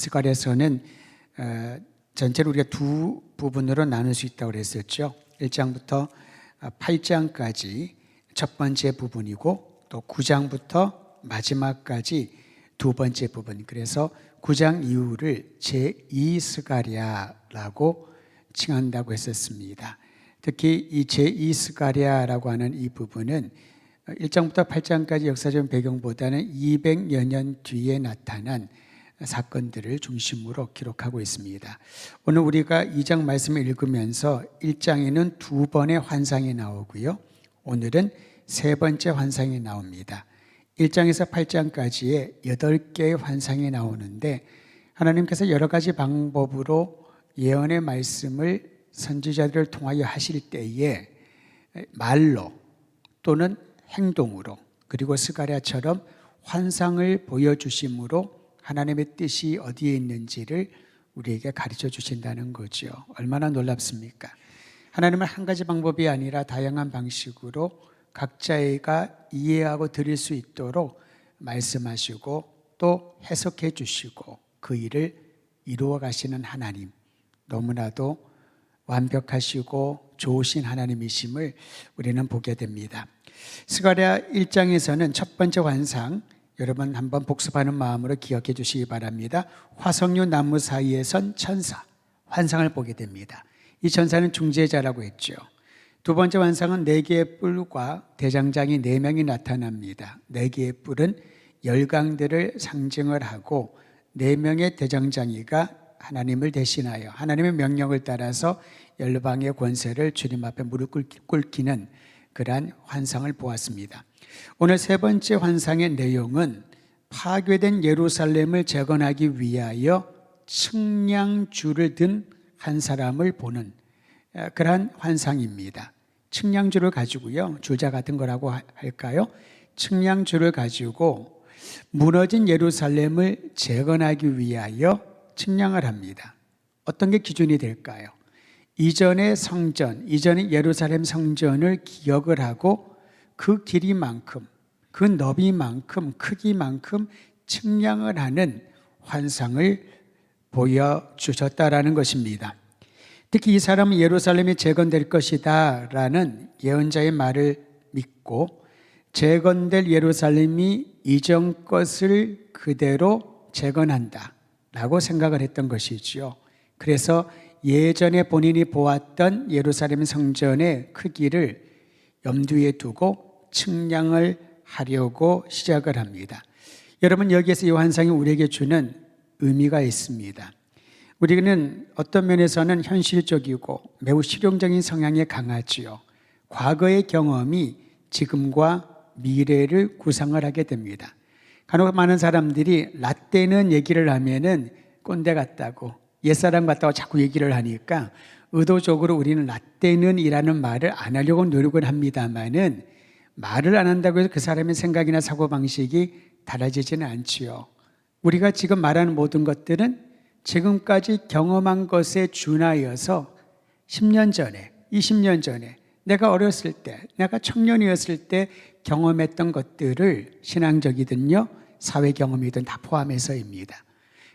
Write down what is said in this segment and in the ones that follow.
스가랴서는 전체를 우리가 두 부분으로 나눌 수 있다고 그랬었죠. 1장부터 8장까지 첫 번째 부분이고 또 9장부터 마지막까지 두 번째 부분. 그래서 9장 이후를 제2 스가랴라고 칭한다고 했었습니다. 특히 이 제2 스가랴라고 하는 이 부분은 1장부터 8장까지 역사적 배경보다는 200여 년 뒤에 나타난 사건들을 중심으로 기록하고 있습니다. 오늘 우리가 2장 말씀을 읽으면서 1장에는 두 번의 환상이 나오고요. 오늘은 세 번째 환상이 나옵니다. 1장에서 8장까지의 8개의 환상이 나오는데 하나님께서 여러 가지 방법으로 예언의 말씀을 선지자들을 통하여 하실 때에 말로 또는 행동으로 그리고 스가랴처럼 환상을 보여주심으로 하나님의 뜻이 어디에 있는지를 우리에게 가르쳐 주신다는 거죠. 얼마나 놀랍습니까? 하나님은 한 가지 방법이 아니라 다양한 방식으로 각자가 이해하고 들을 수 있도록 말씀하시고 또 해석해 주시고 그 일을 이루어 가시는 하나님, 너무나도 완벽하시고 좋으신 하나님이심을 우리는 보게 됩니다. 스가랴 1장에서는 첫 번째 환상, 여러분 한번 복습하는 마음으로 기억해 주시기 바랍니다. 화석류 나무 사이에 선 천사, 환상을 보게 됩니다. 이 천사는 중재자라고 했죠. 두 번째 환상은 4개의 뿔과 대장장이 4명이 나타납니다. 4개의 뿔은 열강들을 상징을 하고 4명의 대장장이가 하나님을 대신하여 하나님의 명령을 따라서 열방의 권세를 주님 앞에 무릎 꿇기는 그러한 환상을 보았습니다. 오늘 세 번째 환상의 내용은 파괴된 예루살렘을 재건하기 위하여 측량줄을 든 한 사람을 보는 그러한 환상입니다. 측량줄을 가지고요, 줄자 같은 거라고 할까요? 측량줄을 가지고 무너진 예루살렘을 재건하기 위하여 측량을 합니다. 어떤 게 기준이 될까요? 이전의 성전, 이전의 예루살렘 성전을 기억을 하고 그 길이만큼, 그 너비만큼, 크기만큼 측량을 하는 환상을 보여주셨다라는 것입니다. 특히 이 사람은 예루살렘이 재건될 것이다 라는 예언자의 말을 믿고 재건될 예루살렘이 이전 것을 그대로 재건한다 라고 생각을 했던 것이지요. 그래서 예전에 본인이 보았던 예루살렘 성전의 크기를 염두에 두고 측량을 하려고 시작을 합니다. 여러분, 여기에서 이 환상이 우리에게 주는 의미가 있습니다. 우리는 어떤 면에서는 현실적이고 매우 실용적인 성향이 강하지요. 과거의 경험이 지금과 미래를 구상을 하게 됩니다. 간혹 많은 사람들이 라떼는 얘기를 하면은 꼰대 같다고, 옛사람 같다고 자꾸 얘기를 하니까 의도적으로 우리는 라떼는 이라는 말을 안 하려고 노력을 합니다만은 말을 안 한다고 해서 그 사람의 생각이나 사고방식이 달라지지는 않지요. 우리가 지금 말하는 모든 것들은 지금까지 경험한 것에 준하여서 10년 전에, 20년 전에, 내가 어렸을 때, 내가 청년이었을 때 경험했던 것들을 신앙적이든요, 사회 경험이든 다 포함해서입니다.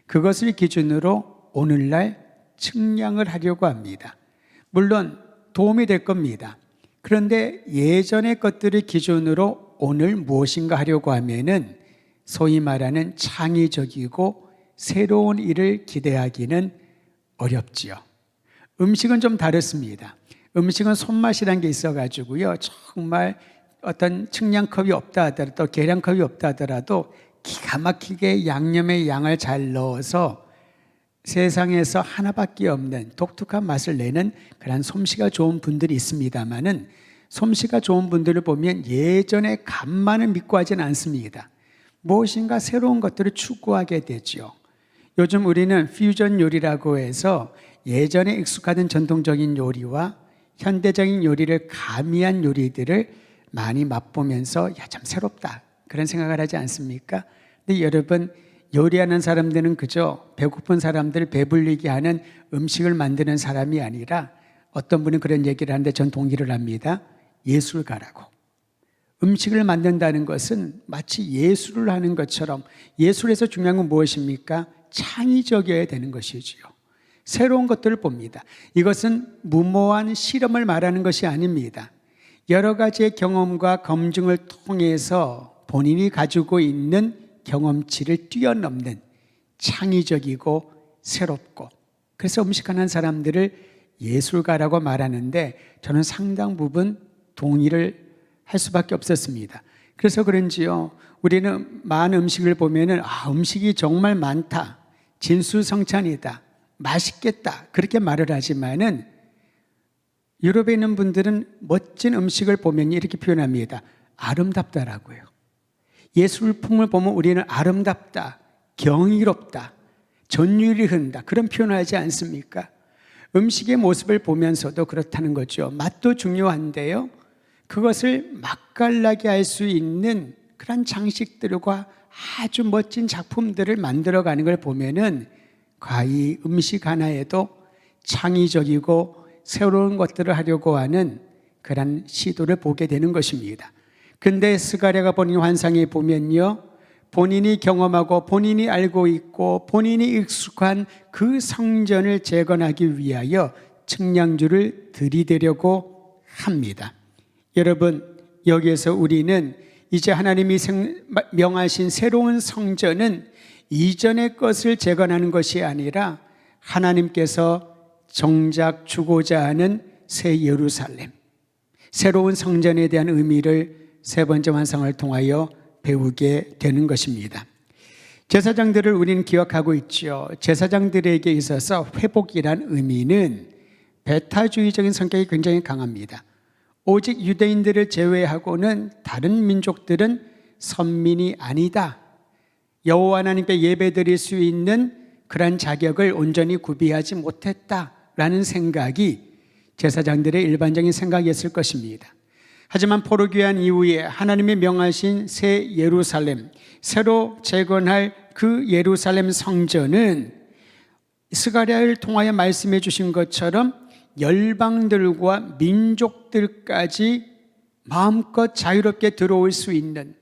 그것을 기준으로 오늘날 측량을 하려고 합니다. 물론 도움이 될 겁니다. 그런데 예전의 것들을 기준으로 오늘 무엇인가 하려고 하면은 소위 말하는 창의적이고 새로운 일을 기대하기는 어렵지요. 음식은 좀 다릅니다. 음식은 손맛이라는 게 있어가지고요, 정말 어떤 측량컵이 없다 하더라도 계량컵이 없다 하더라도 기가 막히게 양념의 양을 잘 넣어서 세상에서 하나밖에 없는 독특한 맛을 내는 그런 솜씨가 좋은 분들이 있습니다만은 솜씨가 좋은 분들을 보면 예전의 간만을 믿고 하지는 않습니다. 무엇인가 새로운 것들을 추구하게 되죠. 요즘 우리는 퓨전 요리라고 해서 예전에 익숙하던 전통적인 요리와 현대적인 요리를 가미한 요리들을 많이 맛보면서 참 새롭다 그런 생각을 하지 않습니까? 근데 여러분, 요리하는 사람들은 그저 배고픈 사람들 배불리게 하는 음식을 만드는 사람이 아니라 어떤 분은 그런 얘기를 하는데 전 동의를 합니다. 예술가라고. 음식을 만든다는 것은 마치 예술을 하는 것처럼, 예술에서 중요한 건 무엇입니까? 창의적이어야 되는 것이지요. 새로운 것들을 봅니다. 이것은 무모한 실험을 말하는 것이 아닙니다. 여러 가지의 경험과 검증을 통해서 본인이 가지고 있는 경험치를 뛰어넘는 창의적이고 새롭고, 그래서 음식하는 사람들을 예술가라고 말하는데 저는 상당 부분 동의를 할 수밖에 없었습니다. 그래서 그런지요, 우리는 많은 음식을 보면은 음식이 정말 많다, 진수성찬이다, 맛있겠다 그렇게 말을 하지만은 유럽에 있는 분들은 멋진 음식을 보면 이렇게 표현합니다. 아름답다라고요. 예술품을 보면 우리는 아름답다, 경이롭다, 전율이 흐른다 그런 표현을 하지 않습니까? 음식의 모습을 보면서도 그렇다는 거죠. 맛도 중요한데요, 그것을 맛깔나게 할 수 있는 그런 장식들과 아주 멋진 작품들을 만들어가는 걸 보면은 과히 음식 하나에도 창의적이고 새로운 것들을 하려고 하는 그런 시도를 보게 되는 것입니다. 근데 스가랴가 본 이 환상에 보면요, 본인이 경험하고 본인이 알고 있고 본인이 익숙한 그 성전을 재건하기 위하여 측량주를 들이대려고 합니다. 여러분, 여기에서 우리는 이제 하나님이 명하신 새로운 성전은 이전의 것을 재건하는 것이 아니라 하나님께서 정작 주고자 하는 새 예루살렘, 새로운 성전에 대한 의미를 세 번째 환상을 통하여 배우게 되는 것입니다. 제사장들을 우리는 기억하고 있죠. 제사장들에게 있어서 회복이란 의미는 배타주의적인 성격이 굉장히 강합니다. 오직 유대인들을 제외하고는 다른 민족들은 선민이 아니다, 여호와 하나님께 예배드릴 수 있는 그런 자격을 온전히 구비하지 못했다라는 생각이 제사장들의 일반적인 생각이었을 것입니다. 하지만 포로귀환 이후에 하나님이 명하신 새 예루살렘, 새로 재건할 그 예루살렘 성전은 스가랴를 통하여 말씀해 주신 것처럼 열방들과 민족들까지 마음껏 자유롭게 들어올 수 있는,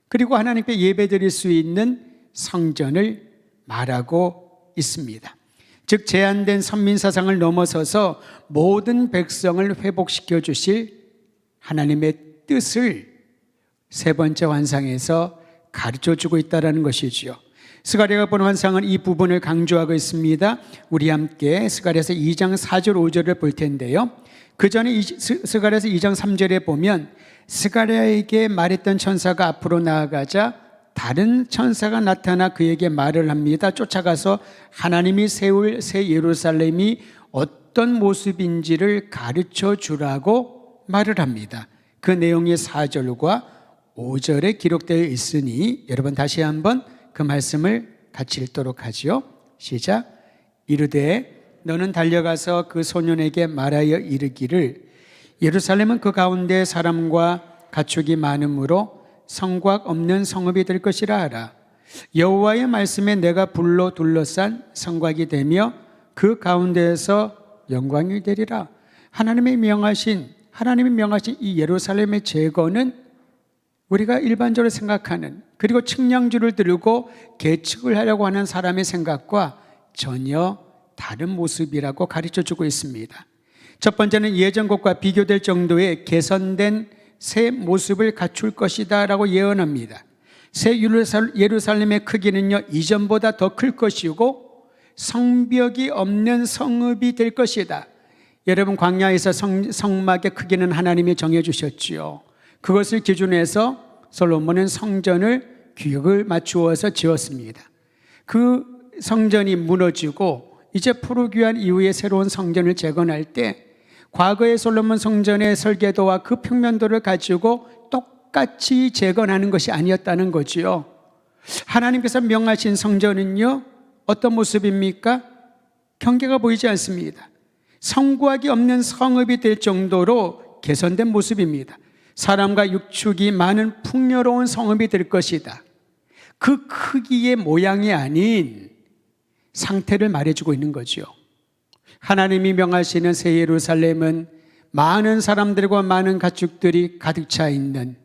그리고 하나님께 예배드릴 수 있는 성전을 말하고 있습니다. 즉 제한된 선민사상을 넘어서서 모든 백성을 회복시켜 주실 하나님의 뜻을 세 번째 환상에서 가르쳐주고 있다는 것이지요. 스가랴가 본 환상은 이 부분을 강조하고 있습니다. 우리 함께 스가랴서 2장 4절 5절을 볼 텐데요, 그 전에 스가랴서 2장 3절에 보면 스가랴에게 말했던 천사가 앞으로 나아가자 다른 천사가 나타나 그에게 말을 합니다. 쫓아가서 하나님이 세울 새 예루살렘이 어떤 모습인지를 가르쳐 주라고 말을 합니다. 그 내용이 4절과 5절에 기록되어 있으니 여러분 다시 한번 그 말씀을 같이 읽도록 하죠. 시작. 이르되 너는 달려가서 그 소년에게 말하여 이르기를 예루살렘은 그 가운데 사람과 가축이 많으므로 성곽 없는 성읍이 될 것이라 하라. 여호와의 말씀에 내가 불로 둘러싼 성곽이 되며 그 가운데에서 영광이 되리라. 하나님이 명하신 이 예루살렘의 재건은 우리가 일반적으로 생각하는, 그리고 측량주를 들고 계측을 하려고 하는 사람의 생각과 전혀 다른 모습이라고 가르쳐주고 있습니다. 첫 번째는 예전 것과 비교될 정도의 개선된 새 모습을 갖출 것이다 라고 예언합니다. 새 예루살렘의 크기는요, 이전보다 더 클 것이고 성벽이 없는 성읍이 될 것이다. 여러분, 광야에서 성막의 크기는 하나님이 정해주셨지요. 그것을 기준해서 솔로몬은 성전을 규격을 맞추어서 지었습니다. 그 성전이 무너지고 이제 포로귀환 이후에 새로운 성전을 재건할 때 과거의 솔로몬 성전의 설계도와 그 평면도를 가지고 똑같이 재건하는 것이 아니었다는 거지요. 하나님께서 명하신 성전은요, 어떤 모습입니까? 경계가 보이지 않습니다. 성곽이 없는 성읍이 될 정도로 개선된 모습입니다. 사람과 육축이 많은 풍요로운 성읍이 될 것이다. 그 크기의 모양이 아닌 상태를 말해주고 있는 거죠. 하나님이 명하시는 새 예루살렘은 많은 사람들과 많은 가축들이 가득 차 있는,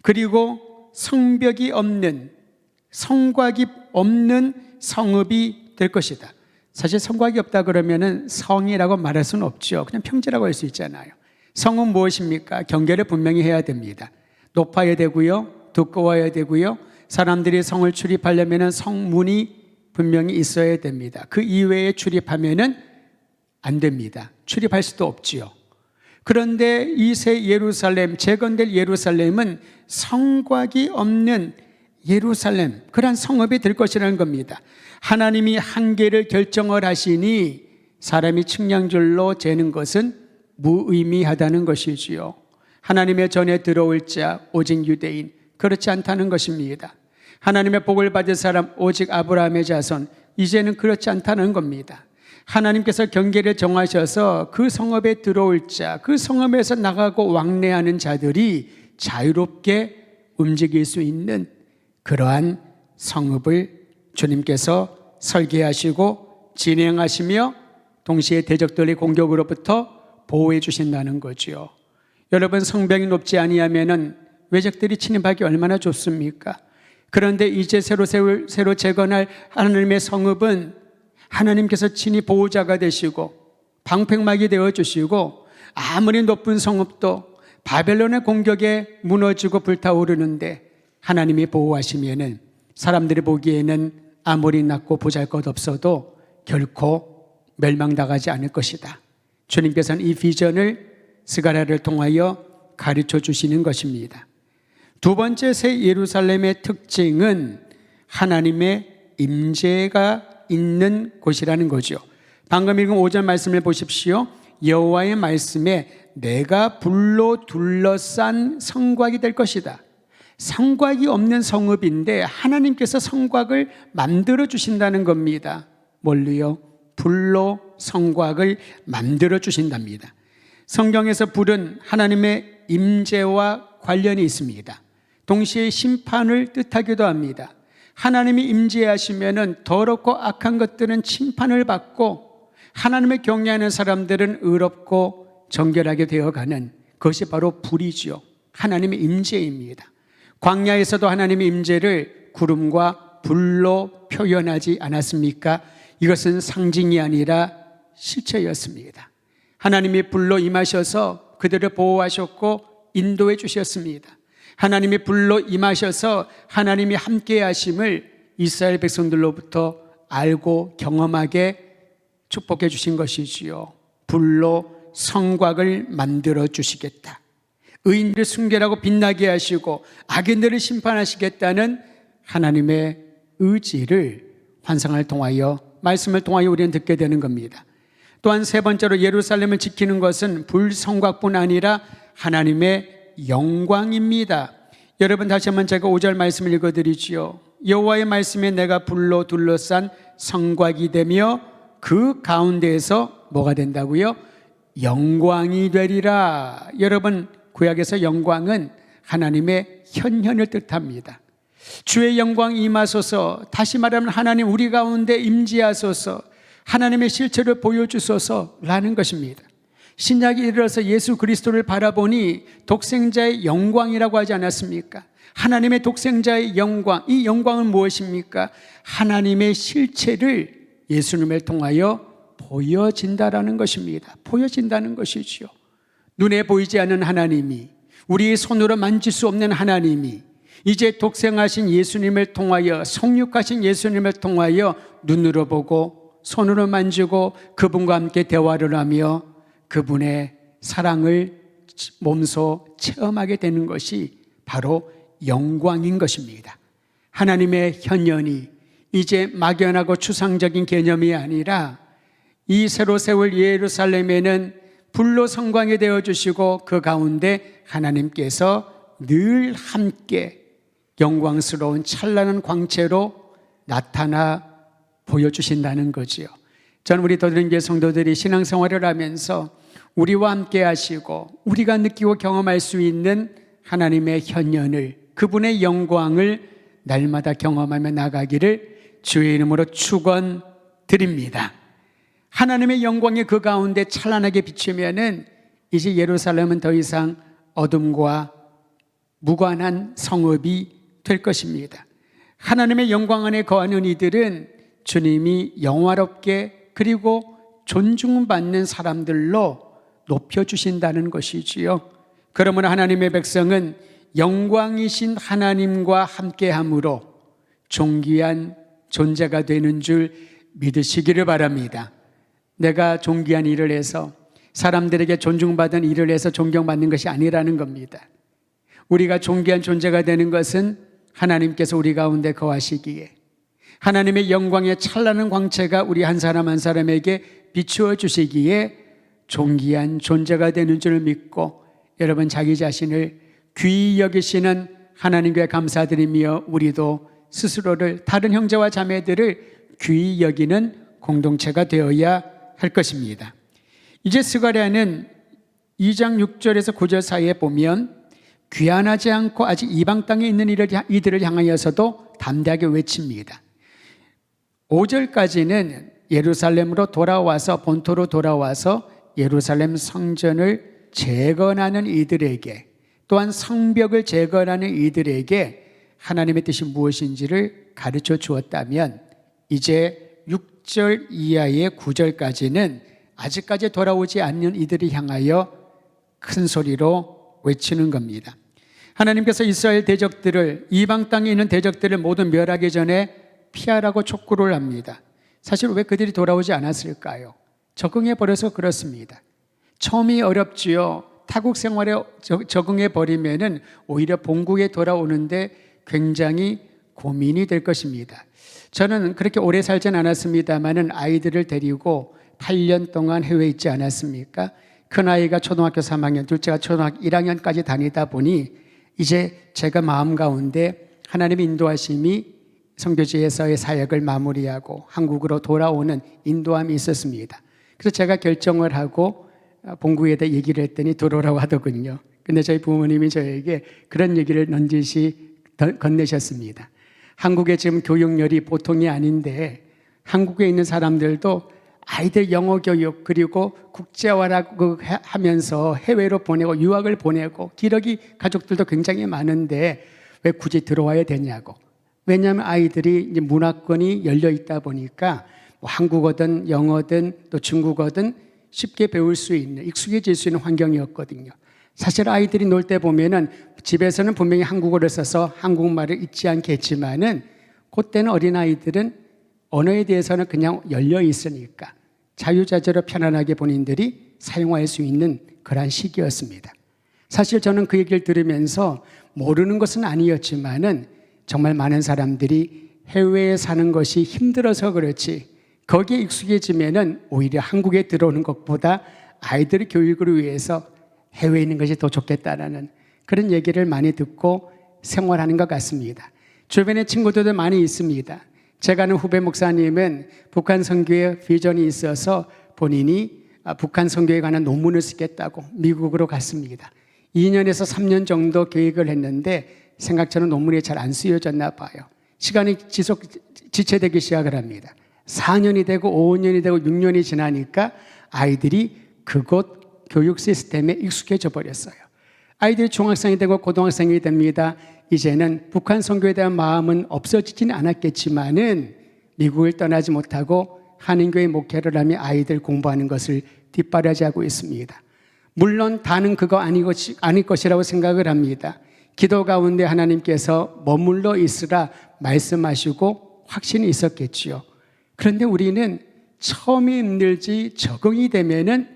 그리고 성벽이 없는, 성곽이 없는 성읍이 될 것이다. 사실 성곽이 없다 그러면은 성이라고 말할 수는 없죠. 그냥 평지라고 할 수 있잖아요. 성은 무엇입니까? 경계를 분명히 해야 됩니다. 높아야 되고요, 두꺼워야 되고요, 사람들이 성을 출입하려면은 성문이 분명히 있어야 됩니다. 그 이외에 출입하면은 안 됩니다. 출입할 수도 없지요. 그런데 이 새 예루살렘, 재건될 예루살렘은 성곽이 없는 예루살렘, 그러한 성읍이 될 것이라는 겁니다. 하나님이 한계를 결정을 하시니 사람이 측량줄로 재는 것은 무의미하다는 것이지요. 하나님의 전에 들어올 자 오직 유대인, 그렇지 않다는 것입니다. 하나님의 복을 받을 사람 오직 아브라함의 자손, 이제는 그렇지 않다는 겁니다. 하나님께서 경계를 정하셔서 그 성읍에 들어올 자, 그 성읍에서 나가고 왕래하는 자들이 자유롭게 움직일 수 있는 그러한 성읍을 주님께서 설계하시고 진행하시며 동시에 대적들의 공격으로부터 보호해 주신다는 거죠. 여러분, 성벽이 높지 아니하면은 외적들이 침입하기 얼마나 좋습니까? 그런데 이제 새로 재건할 하나님의 성읍은 하나님께서 친히 보호자가 되시고 방패막이 되어주시고, 아무리 높은 성읍도 바벨론의 공격에 무너지고 불타오르는데 하나님이 보호하시면은 사람들이 보기에는 아무리 낮고 보잘것없어도 결코 멸망당하지 않을 것이다. 주님께서는 이 비전을 스가랴를 통하여 가르쳐 주시는 것입니다. 두 번째 새 예루살렘의 특징은 하나님의 임재가 있는 곳이라는 거죠. 방금 읽은 5절 말씀을 보십시오. 여호와의 말씀에 내가 불로 둘러싼 성곽이 될 것이다. 성곽이 없는 성읍인데 하나님께서 성곽을 만들어 주신다는 겁니다. 뭘로요? 불로 성곽을 만들어 주신답니다. 성경에서 불은 하나님의 임재와 관련이 있습니다. 동시에 심판을 뜻하기도 합니다. 하나님이 임재하시면은 더럽고 악한 것들은 심판을 받고, 하나님의 경외하는 사람들은 의롭고 정결하게 되어가는 그것이 바로 불이죠. 하나님의 임재입니다. 광야에서도 하나님의 임재를 구름과 불로 표현하지 않았습니까? 이것은 상징이 아니라 실체였습니다. 하나님이 불로 임하셔서 그들을 보호하셨고 인도해 주셨습니다. 하나님이 불로 임하셔서 하나님이 함께 하심을 이스라엘 백성들로부터 알고 경험하게 축복해 주신 것이지요. 불로 성곽을 만들어 주시겠다. 의인들을 순결하고 빛나게 하시고 악인들을 심판하시겠다는 하나님의 의지를 환상을 통하여, 말씀을 통하여 우리는 듣게 되는 겁니다. 또한 세 번째로 예루살렘을 지키는 것은 불성곽뿐 아니라 하나님의 영광입니다. 여러분, 다시 한번 제가 5절 말씀을 읽어드리지요. 여호와의 말씀에 내가 불로 둘러싼 성곽이 되며 그 가운데에서 뭐가 된다고요? 영광이 되리라. 여러분, 구약에서 영광은 하나님의 현현을 뜻합니다. 주의 영광이 임하소서, 다시 말하면 하나님 우리 가운데 임재하소서, 하나님의 실체를 보여주소서라는 것입니다. 신약이 이르러서 예수 그리스도를 바라보니 독생자의 영광이라고 하지 않았습니까? 하나님의 독생자의 영광, 이 영광은 무엇입니까? 하나님의 실체를 예수님을 통하여 보여진다라는 것입니다. 보여진다는 것이지요. 눈에 보이지 않는 하나님이, 우리의 손으로 만질 수 없는 하나님이 이제 독생하신 예수님을 통하여, 성육하신 예수님을 통하여 눈으로 보고 손으로 만지고 그분과 함께 대화를 하며 그분의 사랑을 몸소 체험하게 되는 것이 바로 영광인 것입니다. 하나님의 현현이 이제 막연하고 추상적인 개념이 아니라 이 새로 세울 예루살렘에는 불로 성광이 되어주시고 그 가운데 하나님께서 늘 함께 영광스러운 찬란한 광채로 나타나 보여주신다는 거지요. 저는 우리 더드림교회 성도들이 신앙생활을 하면서 우리와 함께 하시고 우리가 느끼고 경험할 수 있는 하나님의 현현을, 그분의 영광을 날마다 경험하며 나가기를 주의 이름으로 축원드립니다. 하나님의 영광이 그 가운데 찬란하게 비치면은 이제 예루살렘은 더 이상 어둠과 무관한 성읍이 될 것입니다. 하나님의 영광 안에 거하는 이들은 주님이 영화롭게 그리고 존중받는 사람들로 높여주신다는 것이지요. 그러므로 하나님의 백성은 영광이신 하나님과 함께함으로 존귀한 존재가 되는 줄 믿으시기를 바랍니다. 내가 존귀한 일을 해서 사람들에게 존중받은 일을 해서 존경받는 것이 아니라는 겁니다. 우리가 존귀한 존재가 되는 것은 하나님께서 우리 가운데 거하시기에 하나님의 영광의 찬란한 광채가 우리 한 사람 한 사람에게 비추어 주시기에 존귀한 존재가 되는 줄 믿고 여러분 자기 자신을 귀히 여기시는 하나님께 감사드리며 우리도 스스로를 다른 형제와 자매들을 귀히 여기는 공동체가 되어야 할 것입니다. 이제 스가랴는 2장 6절에서 9절 사이에 보면 귀환하지 않고 아직 이방 땅에 있는 이들을 향하여서도 담대하게 외칩니다. 5절까지는 예루살렘으로 돌아와서 본토로 돌아와서 예루살렘 성전을 재건하는 이들에게 또한 성벽을 재건하는 이들에게 하나님의 뜻이 무엇인지를 가르쳐 주었다면 이제 6절 이하의 9절까지는 아직까지 돌아오지 않는 이들을 향하여 큰 소리로 외치는 겁니다. 하나님께서 이스라엘 대적들을 이방 땅에 있는 대적들을 모두 멸하기 전에 피하라고 촉구를 합니다. 사실 왜 그들이 돌아오지 않았을까요? 적응해 버려서 그렇습니다. 처음이 어렵지요. 타국 생활에 적응해 버리면은 오히려 본국에 돌아오는데 굉장히 고민이 될 것입니다. 저는 그렇게 오래 살진 않았습니다만은 아이들을 데리고 8년 동안 해외에 있지 않았습니까? 큰아이가 초등학교 3학년, 둘째가 초등학교 1학년까지 다니다 보니 이제 제가 마음 가운데 하나님의 인도하심이 선교지에서의 사역을 마무리하고 한국으로 돌아오는 인도함이 있었습니다. 그래서 제가 결정을 하고 본국에다 얘기를 했더니 들어오라고 하더군요. 근데 저희 부모님이 저에게 그런 얘기를 넌지시 건네셨습니다. 한국의 지금 교육열이 보통이 아닌데 한국에 있는 사람들도 아이들 영어 교육 그리고 국제화라고 하면서 해외로 보내고 유학을 보내고 기러기 가족들도 굉장히 많은데 왜 굳이 들어와야 되냐고. 왜냐하면 아이들이 이제 문화권이 열려 있다 보니까 뭐 한국어든 영어든 또 중국어든 쉽게 배울 수 있는 익숙해질 수 있는 환경이었거든요. 사실 아이들이 놀 때 보면은 집에서는 분명히 한국어를 써서 한국말을 잊지 않겠지만은 그때는 어린아이들은 언어에 대해서는 그냥 열려 있으니까 자유자재로 편안하게 본인들이 사용할 수 있는 그러한 시기였습니다. 사실 저는 그 얘기를 들으면서 모르는 것은 아니었지만은 정말 많은 사람들이 해외에 사는 것이 힘들어서 그렇지 거기에 익숙해지면은 오히려 한국에 들어오는 것보다 아이들의 교육을 위해서 해외에 있는 것이 더 좋겠다라는 그런 얘기를 많이 듣고 생활하는 것 같습니다. 주변에 친구들도 많이 있습니다. 제가 아는 후배 목사님은 북한 선교에 비전이 있어서 본인이 북한 선교에 관한 논문을 쓰겠다고 미국으로 갔습니다. 2년에서 3년 정도 계획을 했는데 생각처럼 논문이 잘 안 쓰여졌나 봐요. 시간이 지체되기 시작을 합니다. 4년이 되고 5년이 되고 6년이 지나니까 아이들이 그곳 교육 시스템에 익숙해져 버렸어요. 아이들이 중학생이 되고 고등학생이 됩니다. 이제는 북한 선교에 대한 마음은 없어지지는 않았겠지만은 미국을 떠나지 못하고 한인교회 목회를 하며 아이들 공부하는 것을 뒷바라지하고 있습니다. 물론 다는 그거 아닐 것이라고 생각을 합니다. 기도 가운데 하나님께서 머물러 있으라 말씀하시고 확신이 있었겠지요. 그런데 우리는 처음이 힘들지 적응이 되면은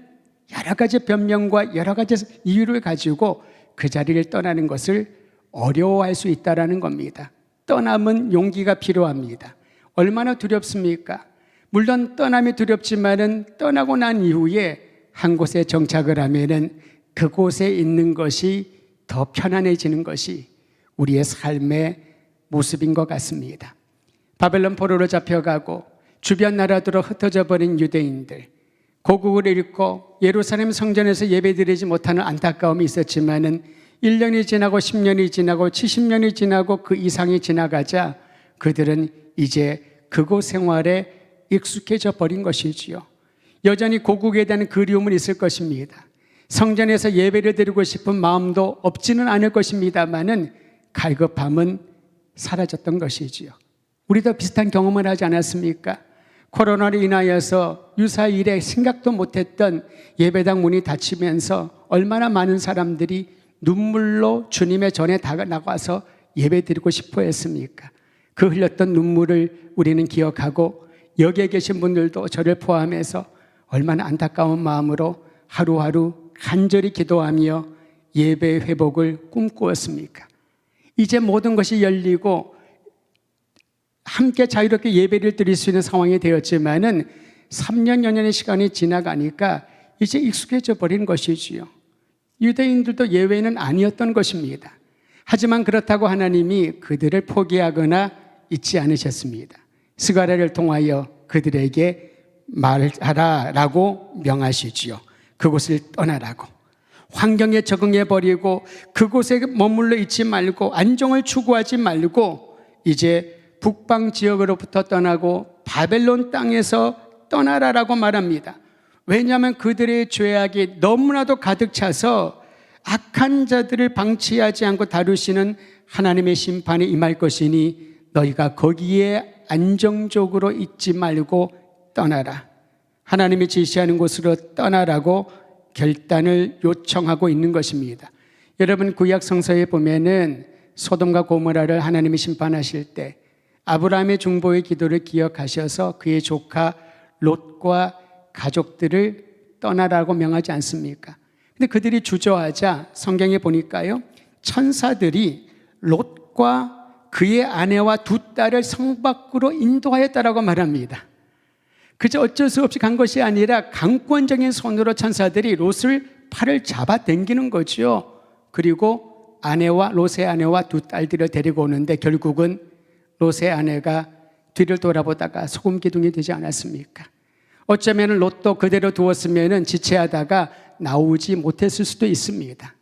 여러 가지 변명과 여러 가지 이유를 가지고 그 자리를 떠나는 것을 어려워할 수 있다는 겁니다. 떠남은 용기가 필요합니다. 얼마나 두렵습니까? 물론 떠남이 두렵지만은 떠나고 난 이후에 한 곳에 정착을 하면은 그곳에 있는 것이 더 편안해지는 것이 우리의 삶의 모습인 것 같습니다. 바벨론 포로로 잡혀가고 주변 나라들로 흩어져 버린 유대인들, 고국을 잃고 예루살렘 성전에서 예배드리지 못하는 안타까움이 있었지만은 1년이 지나고 10년이 지나고 70년이 지나고 그 이상이 지나가자 그들은 이제 그곳 생활에 익숙해져 버린 것이지요. 여전히 고국에 대한 그리움은 있을 것입니다. 성전에서 예배를 드리고 싶은 마음도 없지는 않을 것입니다만은 갈급함은 사라졌던 것이지요. 우리도 비슷한 경험을 하지 않았습니까? 코로나로 인하여서 유사일에 생각도 못했던 예배당 문이 닫히면서 얼마나 많은 사람들이 눈물로 주님의 전에 나가서 예배드리고 싶어 했습니까? 그 흘렸던 눈물을 우리는 기억하고 여기에 계신 분들도 저를 포함해서 얼마나 안타까운 마음으로 하루하루 간절히 기도하며 예배 회복을 꿈꾸었습니까? 이제 모든 것이 열리고 함께 자유롭게 예배를 드릴 수 있는 상황이 되었지만은 3년, 여년의 시간이 지나가니까 이제 익숙해져 버린 것이지요. 유대인들도 예외는 아니었던 것입니다. 하지만 그렇다고 하나님이 그들을 포기하거나 잊지 않으셨습니다. 스가랴를 통하여 그들에게 말하라라고 명하시지요. 그곳을 떠나라고. 환경에 적응해 버리고 그곳에 머물러 있지 말고 안정을 추구하지 말고 이제 북방 지역으로부터 떠나고 바벨론 땅에서 떠나라라고 말합니다. 왜냐하면 그들의 죄악이 너무나도 가득 차서 악한 자들을 방치하지 않고 다루시는 하나님의 심판이 임할 것이니 너희가 거기에 안정적으로 있지 말고 떠나라. 하나님이 지시하는 곳으로 떠나라고 결단을 요청하고 있는 것입니다. 여러분 구약 성서에 보면은 소돔과 고모라를 하나님이 심판하실 때 아브라함의 중보의 기도를 기억하셔서 그의 조카 롯과 가족들을 떠나라고 명하지 않습니까? 근데 그들이 주저하자 성경에 보니까요, 천사들이 롯과 그의 아내와 두 딸을 성 밖으로 인도하였다라고 말합니다. 그저 어쩔 수 없이 간 것이 아니라 강권적인 손으로 천사들이 롯을 팔을 잡아 당기는 거죠. 그리고 롯의 아내와 두 딸들을 데리고 오는데 결국은 롯의 아내가 뒤를 돌아보다가 소금 기둥이 되지 않았습니까? 어쩌면 롯도 그대로 두었으면 지체하다가 나오지 못했을 수도 있습니다.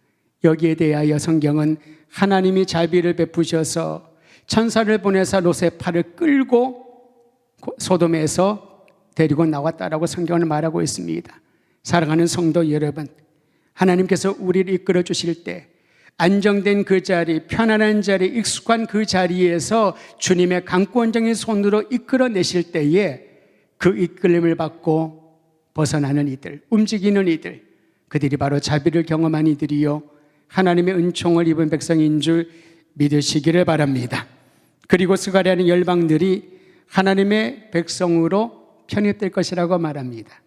여기에 대하여 성경은 하나님이 자비를 베푸셔서 천사를 보내서 롯의 팔을 끌고 소돔에서 데리고 나왔다라고 성경을 말하고 있습니다. 사랑하는 성도 여러분, 하나님께서 우리를 이끌어 주실 때 안정된 그 자리, 편안한 자리, 익숙한 그 자리에서 주님의 강권적인 손으로 이끌어내실 때에 그 이끌림을 받고 벗어나는 이들, 움직이는 이들, 그들이 바로 자비를 경험한 이들이요 하나님의 은총을 입은 백성인 줄 믿으시기를 바랍니다. 그리고 스가랴는 열방들이 하나님의 백성으로 편입될 것이라고 말합니다.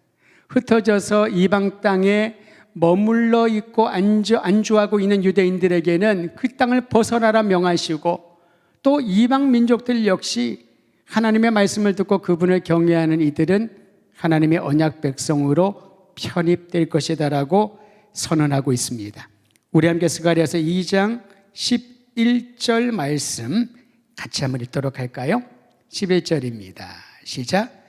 흩어져서 이방 땅에 머물러 있고 안주하고 있는 유대인들에게는 그 땅을 벗어나라 명하시고 또 이방 민족들 역시 하나님의 말씀을 듣고 그분을 경외하는 이들은 하나님의 언약 백성으로 편입될 것이다라고 선언하고 있습니다. 우리 함께 스가랴서 2장 11절 말씀 같이 한번 읽도록 할까요? 11절입니다. 시작.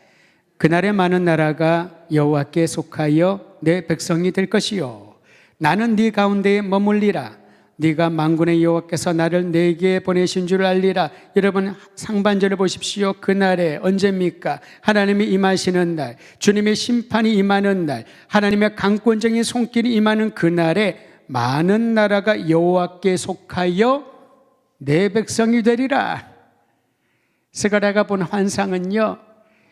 그날에 많은 나라가 여호와께 속하여 내 백성이 될 것이요 나는 네 가운데에 머물리라. 네가 만군의 여호와께서 나를 내게 보내신 줄 알리라. 여러분 상반절을 보십시오. 그날에 언제입니까? 하나님이 임하시는 날, 주님의 심판이 임하는 날, 하나님의 강권적인 손길이 임하는 그날에 많은 나라가 여호와께 속하여 내 백성이 되리라. 스가랴가 본 환상은요,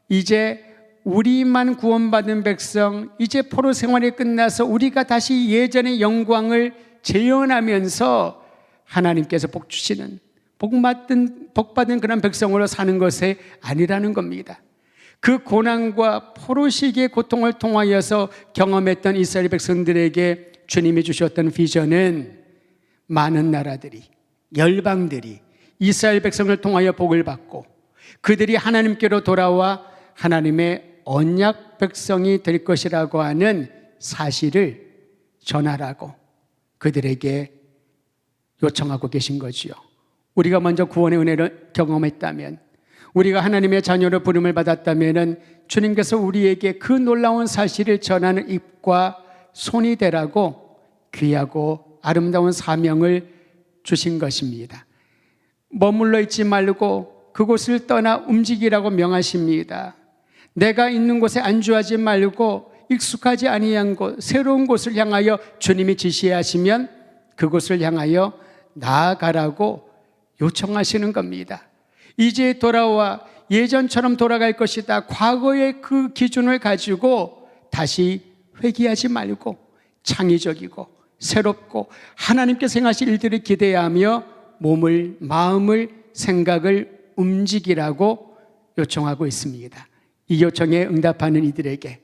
이제 우리만 구원받은 백성, 이제 포로 생활이 끝나서 우리가 다시 예전의 영광을 재현하면서 하나님께서 복 주시는 복받은 그런 백성으로 사는 것이 아니라는 겁니다. 그 고난과 포로 시기의 고통을 통하여서 경험했던 이스라엘 백성들에게 주님이 주셨던 비전은 많은 나라들이, 열방들이 이스라엘 백성을 통하여 복을 받고 그들이 하나님께로 돌아와 하나님의 언약 백성이 될 것이라고 하는 사실을 전하라고 그들에게 요청하고 계신 거지요. 우리가 먼저 구원의 은혜를 경험했다면, 우리가 하나님의 자녀로 부름을 받았다면 주님께서 우리에게 그 놀라운 사실을 전하는 입과 손이 되라고 귀하고 아름다운 사명을 주신 것입니다. 머물러 있지 말고 그곳을 떠나 움직이라고 명하십니다. 내가 있는 곳에 안주하지 말고 익숙하지 아니한 곳, 새로운 곳을 향하여 주님이 지시하시면 그곳을 향하여 나아가라고 요청하시는 겁니다. 이제 돌아와 예전처럼 돌아갈 것이다. 과거의 그 기준을 가지고 다시 회귀하지 말고 창의적이고 새롭고 하나님께서 행하실 일들을 기대하며 몸을, 마음을, 생각을 움직이라고 요청하고 있습니다. 이 요청에 응답하는 이들에게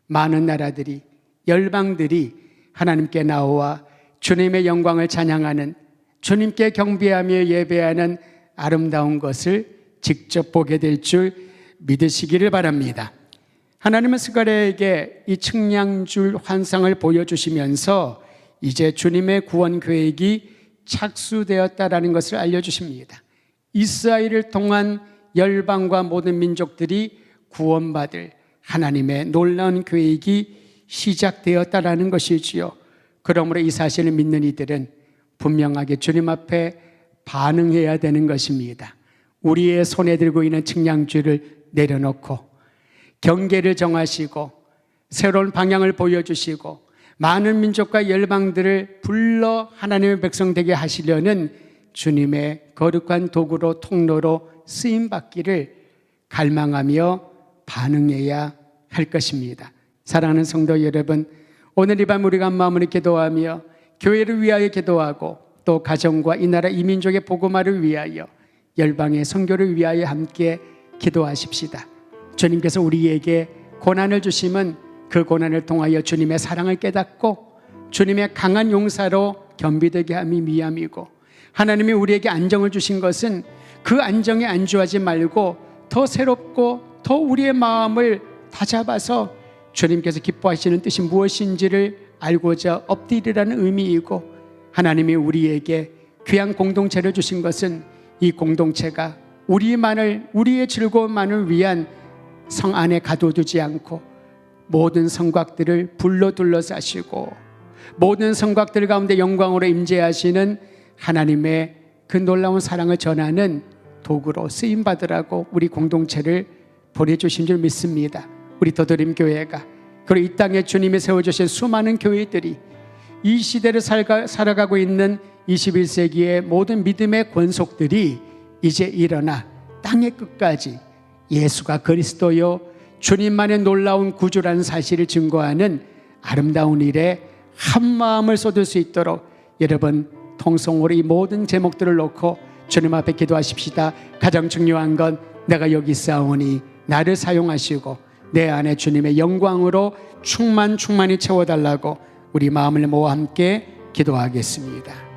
많은 나라들이, 열방들이 하나님께 나와 주님의 영광을 찬양하는, 주님께 경배하며 예배하는 아름다운 것을 직접 보게 될 줄 믿으시기를 바랍니다. 하나님은 스가랴에게 이 측량줄 환상을 보여주시면서 이제 주님의 구원 계획이 착수되었다라는 것을 알려주십니다. 이스라엘을 통한 열방과 모든 민족들이 구원받을 하나님의 놀라운 계획이 시작되었다라는 것이지요. 그러므로 이 사실을 믿는 이들은 분명하게 주님 앞에 반응해야 되는 것입니다. 우리의 손에 들고 있는 측량줄을 내려놓고 경계를 정하시고 새로운 방향을 보여주시고 많은 민족과 열방들을 불러 하나님의 백성 되게 하시려는 주님의 거룩한 도구로, 통로로 쓰임받기를 갈망하며 반응해야 할 것입니다. 사랑하는 성도 여러분, 오늘 이 밤 우리가 한 마음으로 기도하며 교회를 위하여 기도하고 또 가정과 이 나라 이 민족의 복음화를 위하여 열방의 선교를 위하여 함께 기도하십시다. 주님께서 우리에게 고난을 주심은 그 고난을 통하여 주님의 사랑을 깨닫고 주님의 강한 용사로 겸비되게 함이 미함이고, 하나님이 우리에게 안정을 주신 것은 그 안정에 안주하지 말고 더 새롭고 더 우리의 마음을 다잡아서 주님께서 기뻐하시는 뜻이 무엇인지를 알고자 엎드리라는 의미이고, 하나님이 우리에게 귀한 공동체를 주신 것은 이 공동체가 우리의 즐거움만을 위한 성 안에 가둬두지 않고 모든 성곽들을 불러 둘러싸시고 모든 성곽들 가운데 영광으로 임재하시는 하나님의 그 놀라운 사랑을 전하는 도구로 쓰임받으라고 우리 공동체를 보내주신 줄 믿습니다. 우리 더드림 교회가, 그리고 이 땅에 주님이 세워주신 수많은 교회들이 이 시대를 살아가고 있는 21세기의 모든 믿음의 권속들이 이제 일어나 땅의 끝까지 예수가 그리스도요 주님만의 놀라운 구주라는 사실을 증거하는 아름다운 일에 한 마음을 쏟을 수 있도록 여러분 통성으로 이 모든 제목들을 놓고 주님 앞에 기도하십시다. 가장 중요한 건 내가 여기 있사오니 나를 사용하시고 내 안에 주님의 영광으로 충만히 채워달라고 우리 마음을 모아 함께 기도하겠습니다.